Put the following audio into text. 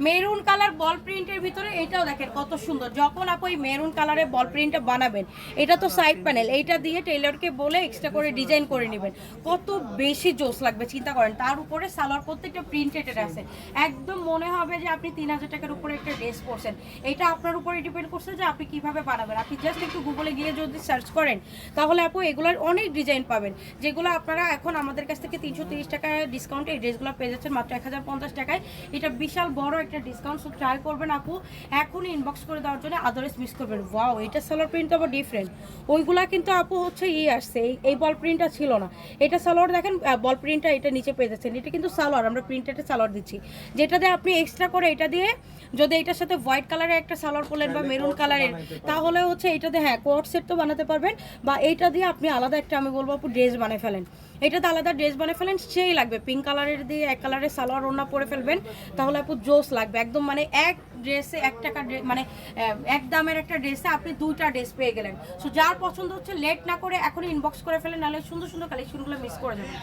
Maroon colour বল প্রিন্টের ভিতরে এটাও দেখেন কত সুন্দর। যখন আপু এই মেরুন কালারের বল প্রিন্টটা বানাবেন, এটা তো সাইড প্যানেল, এইটা দিয়ে টেইলরকে বলে এক্সট্রা করে ডিজাইন করে নেবেন, কত বেশি জোস লাগবে চিন্তা করেন। তার উপরে সালোয়ার প্রত্যেকটা প্রিন্টেড আছে, একদম মনে হবে যে আপনি 3000 টাকার উপরে একটা ড্রেস পরছেন। এটা আপনার উপরে ডিপেন্ড করছে যে আপনি কিভাবে বানাবেন। আপনি জাস্ট একটু গুগলে গিয়ে যদি সার্চ করেন তাহলে আপু এগুলোর অনেক ডিজাইন পাবেন, যেগুলো আপনারা এখন আমাদের কাছ থেকে 330 টাকা ডিসকাউন্টে এই ড্রেসগুলো পেয়ে যাচ্ছেন মাত্র 1050 টাকায়। এটা বিশাল বড় একটা ডিসকাউন্ট, সো ট্রাই করবেন আপু এখনই ইনবক্স করে দেওয়ার জন্য, আদারওয়াইজ মিস করবেন। ওয়াও, এটা সালোয়ার প্রিন্ট আবার ডিফারেন্ট, ওইগুলা কিন্তু আপু হচ্ছে আসছে, এই বল প্রিন্টটা ছিল না। এটা সালোয়ার দেখেন, বল প্রিন্টটা এটা নিচে পেয়ে যাচ্ছেন, এটা কিন্তু সালোয়ার, আমরা প্রিন্টেড সালোয়ার দিচ্ছি, যেটা দিয়ে আপনি এক্সট্রা করে এটা দিয়ে যদি এটার সাথে হোয়াইট কালারের একটা সালোয়ার পরলেন বা মেরুন কালারের, তাহলে হচ্ছে এটা দিয়ে হ্যাঁ কোট সেট তো বানাতে পারবেন, বা এইটা দিয়ে আপনি আলাদা একটা আমি বলবো আপু ড্রেস বানিয়ে ফেলেন। এটাতে আলাদা ড্রেস বানিয়ে ফেলেন, সেই লাগবে পিঙ্ক কালারের দিয়ে এক কালারের সালোয়ার ওড়না পরে ফেলবেন, তাহলে আপু জোস লাগবে একদম। মানে এক ড্রেসে 1 টাকা, মানে এক দামের একটা ড্রেসে আপনি 2টা ড্রেস পেয়ে গেলেন। সো যার পছন্দ হচ্ছে লেট না করে এখন ইনবক্স করে ফেলেন, নাহলে সুন্দর সুন্দর কালেকশনগুলো মিস করে যাবেন।